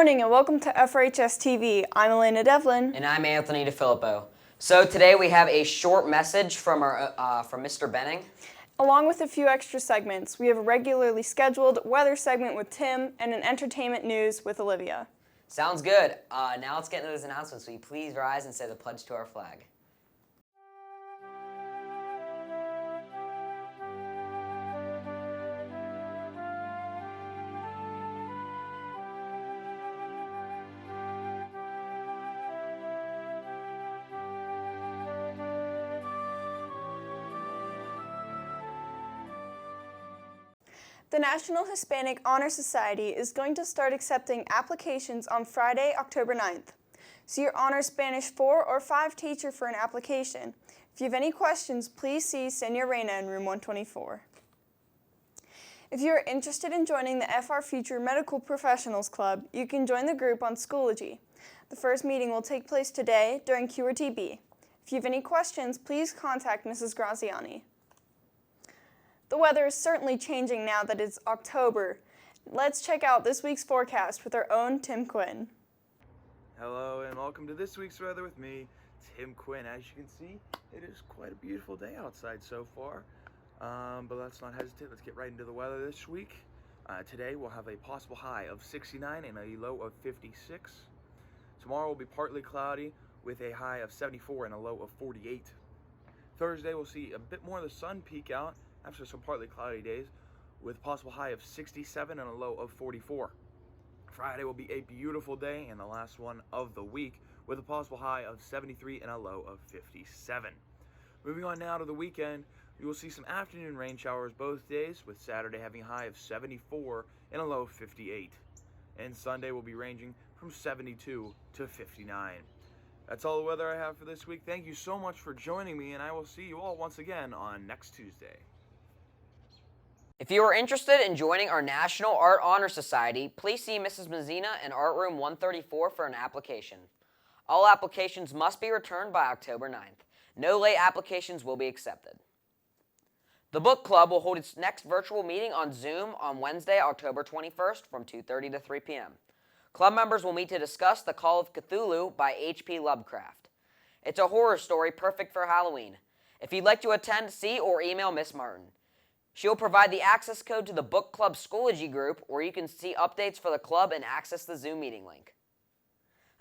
morning and welcome to FRHSTV. I'm Elena Devlin. And I'm Anthony DeFilippo. So today we have a short message from Mr. Benning. Along with a few extra segments, we have a regularly scheduled weather segment with Tim and an entertainment news with Olivia. Sounds good. Now let's get into those announcements. Will you please rise and say the pledge to our flag? The National Hispanic Honor Society is going to start accepting applications on Friday, October 9th. See your Honor Spanish 4 or 5 teacher for an application. If you have any questions, please see Senor Reina in room 124. If you are interested in joining the FR Future Medical Professionals Club, you can join the group on Schoology. The first meeting will take place today during QRTB. If you have any questions, please contact Mrs. Graziani. The weather is certainly changing now that it's October. Let's check out this week's forecast with our own Tim Quinn. Hello and welcome to this week's weather with me, Tim Quinn. As you can see, it is quite a beautiful day outside so far. But let's not hesitate. Let's get right into the weather this week. Today we'll have a possible high of 69 and a low of 56. Tomorrow will be partly cloudy with a high of 74 and a low of 48. Thursday we'll see a bit more of the sun peek out after some partly cloudy days with a possible high of 67 and a low of 44. Friday will be a beautiful day and the last one of the week with a possible high of 73 and a low of 57. Moving on now to the weekend, you will see some afternoon rain showers both days, with Saturday having a high of 74 and a low of 58. And Sunday will be ranging from 72 to 59. That's all the weather I have for this week. Thank you so much for joining me, and I will see you all once again on next Tuesday. If you are interested in joining our National Art Honor Society, please see Mrs. Mazzina in Art Room 134 for an application. All applications must be returned by October 9th. No late applications will be accepted. The book club will hold its next virtual meeting on Zoom on Wednesday, October 21st from 2:30 to 3 p.m. Club members will meet to discuss The Call of Cthulhu by H.P. Lovecraft. It's a horror story perfect for Halloween. If you'd like to attend, see or email Miss Martin. She'll provide the access code to the book club Schoology group, where you can see updates for the club and access the Zoom meeting link.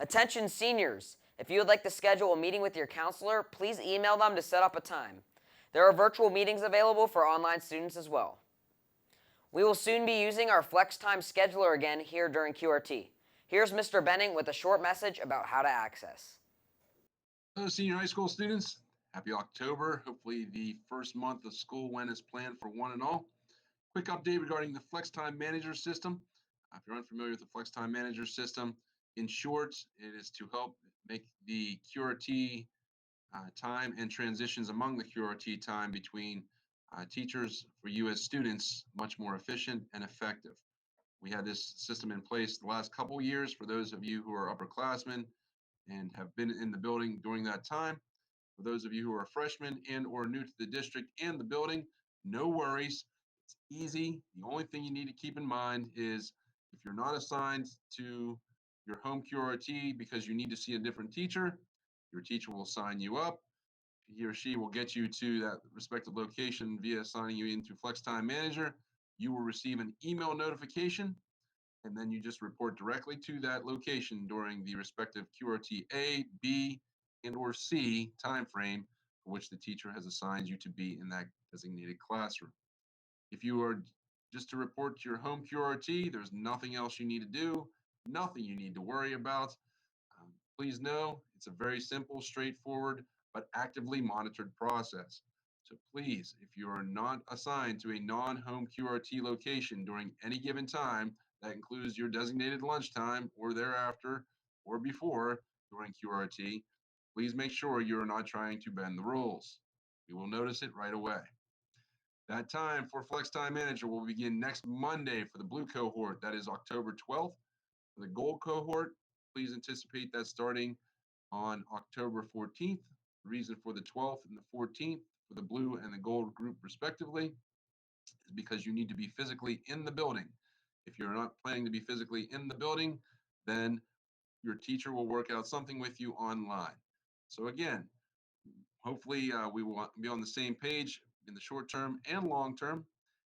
Attention seniors, if you would like to schedule a meeting with your counselor, please email them to set up a time. There are virtual meetings available for online students as well. We will soon be using our Flex Time scheduler again here during QRT. Here's Mr. Benning with a short message about how to access. Hello, senior high school students. Happy October. Hopefully the first month of school went as planned for one and all. Quick update regarding the Flex Time Manager system. If you're unfamiliar with the Flex Time Manager system, in short, it is to help make the QRT time and transitions among the QRT time between teachers for you as students much more efficient and effective. We had this system in place the last couple years for those of you who are upperclassmen and have been in the building during that time. For those of you who are freshmen and or new to the district and the building, no worries. It's easy. The only thing you need to keep in mind is if you're not assigned to your home QRT because you need to see a different teacher, your teacher will sign you up. He or she will get you to that respective location via signing you into Flex Time Manager. You will receive an email notification, and then you just report directly to that location during the respective QRT A, B, and or C time frame for which the teacher has assigned you to be in that designated classroom. If you are just to report to your home QRT, there's nothing else you need to do, nothing you need to worry about. Please know it's a very simple, straightforward, but actively monitored process. So please, if you are not assigned to a non-home QRT location during any given time, that includes your designated lunchtime or thereafter or before during QRT, please make sure you are not trying to bend the rules. We will notice it right away. That time for Flex Time Manager will begin next Monday for the blue cohort. That is October 12th. For the gold cohort, please anticipate that starting on October 14th. The reason for the 12th and the 14th for the blue and the gold group respectively is because you need to be physically in the building. If you're not planning to be physically in the building, then your teacher will work out something with you online. So again, hopefully we will be on the same page in the short term and long term.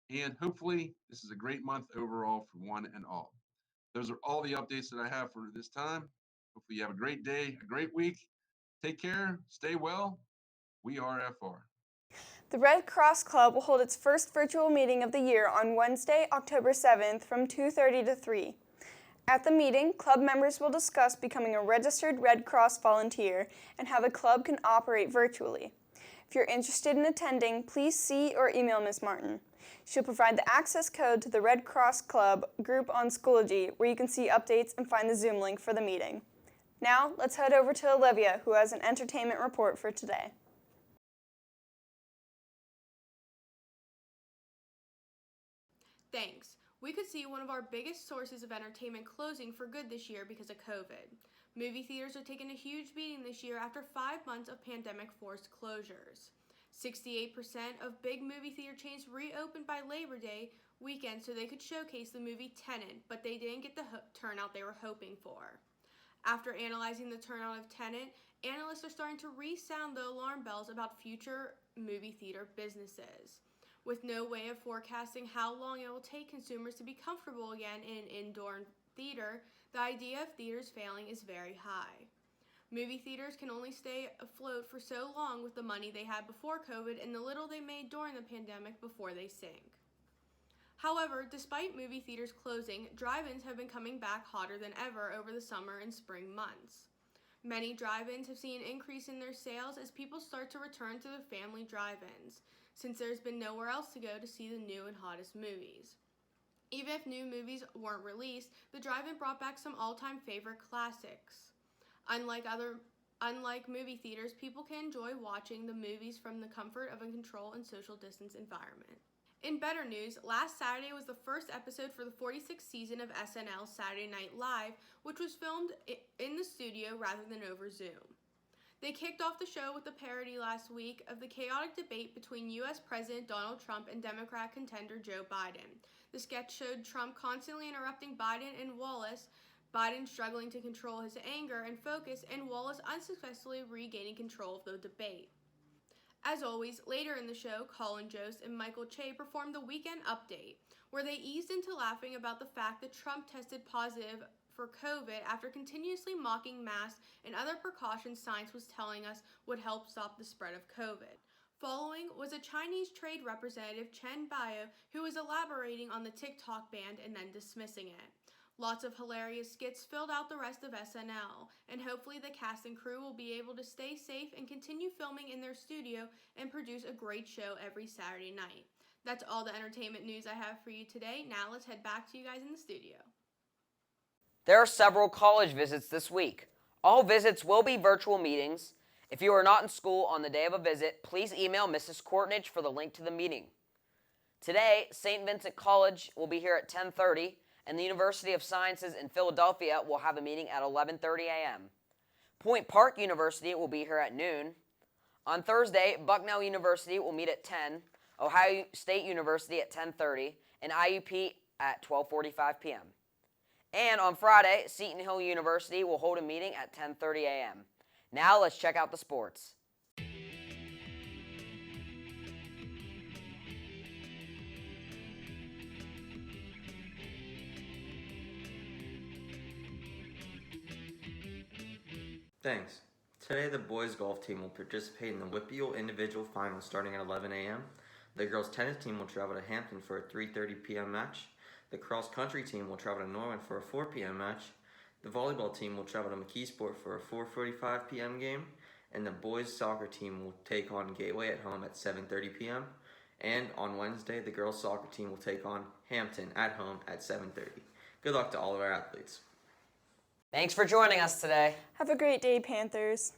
And hopefully this is a great month overall for one and all. Those are all the updates that I have for this time. Hopefully you have a great day, a great week. Take care, stay well. We are FR. The Red Cross Club will hold its first virtual meeting of the year on Wednesday, October 7th from 2:30 to 3. At the meeting, club members will discuss becoming a registered Red Cross volunteer and how the club can operate virtually. If you're interested in attending, please see or email Ms. Martin. She'll provide the access code to the Red Cross Club group on Schoology, where you can see updates and find the Zoom link for the meeting. Now, let's head over to Olivia, who has an entertainment report for today. Thanks. We could see one of our biggest sources of entertainment closing for good this year because of COVID. Movie theaters are taking a huge beating this year after 5 months of pandemic-forced closures. 68% of big movie theater chains reopened by Labor Day weekend so they could showcase the movie Tenet, but they didn't get the turnout they were hoping for. After analyzing the turnout of Tenet, analysts are starting to resound the alarm bells about future movie theater businesses. With no way of forecasting how long it will take consumers to be comfortable again in an indoor theater, the idea of theaters failing is very high. Movie theaters can only stay afloat for so long with the money they had before COVID and the little they made during the pandemic before they sink. However, despite movie theaters closing, drive-ins have been coming back hotter than ever over the summer and spring months. Many drive-ins have seen an increase in their sales as people start to return to their family drive-ins, since there's been nowhere else to go to see the new and hottest movies. Even if new movies weren't released, the drive-in brought back some all-time favorite classics. Unlike movie theaters, people can enjoy watching the movies from the comfort of a controlled and social distance environment. In better news, last Saturday was the first episode for the 46th season of SNL's Saturday Night Live, which was filmed in the studio rather than over Zoom. They kicked off the show with a parody last week of the chaotic debate between U.S. President Donald Trump and Democrat contender Joe Biden. The sketch showed Trump constantly interrupting Biden and Wallace, Biden struggling to control his anger and focus, and Wallace unsuccessfully regaining control of the debate. As always, later in the show, Colin Jost and Michael Che performed the Weekend Update, where they eased into laughing about the fact that Trump tested positive for COVID after continuously mocking masks and other precautions science was telling us would help stop the spread of COVID. Following was a Chinese trade representative, Chen Bio, who was elaborating on the TikTok ban and then dismissing it. Lots of hilarious skits filled out the rest of SNL, and hopefully the cast and crew will be able to stay safe and continue filming in their studio and produce a great show every Saturday night. That's all the entertainment news I have for you today. Now let's head back to you guys in the studio. There are several college visits this week. All visits will be virtual meetings. If you are not in school on the day of a visit, please email Mrs. Courtnidge for the link to the meeting. Today, St. Vincent College will be here at 10:30, and the University of Sciences in Philadelphia will have a meeting at 11:30 a.m. Point Park University will be here at noon. On Thursday, Bucknell University will meet at 10, Ohio State University at 10:30, and IUP at 12:45 p.m. And on Friday, Seton Hill University will hold a meeting at 10:30 a.m. Now let's check out the sports. Thanks. Today the boys golf team will participate in the Whippeal individual finals starting at 11 a.m. The girls tennis team will travel to Hampton for a 3:30 p.m. match. The cross-country team will travel to Norwin for a 4 p.m. match. The volleyball team will travel to McKeesport for a 4:45 p.m. game. And the boys soccer team will take on Gateway at home at 7:30 p.m. And on Wednesday, the girls soccer team will take on Hampton at home at 7:30. Good luck to all of our athletes. Thanks for joining us today. Have a great day, Panthers.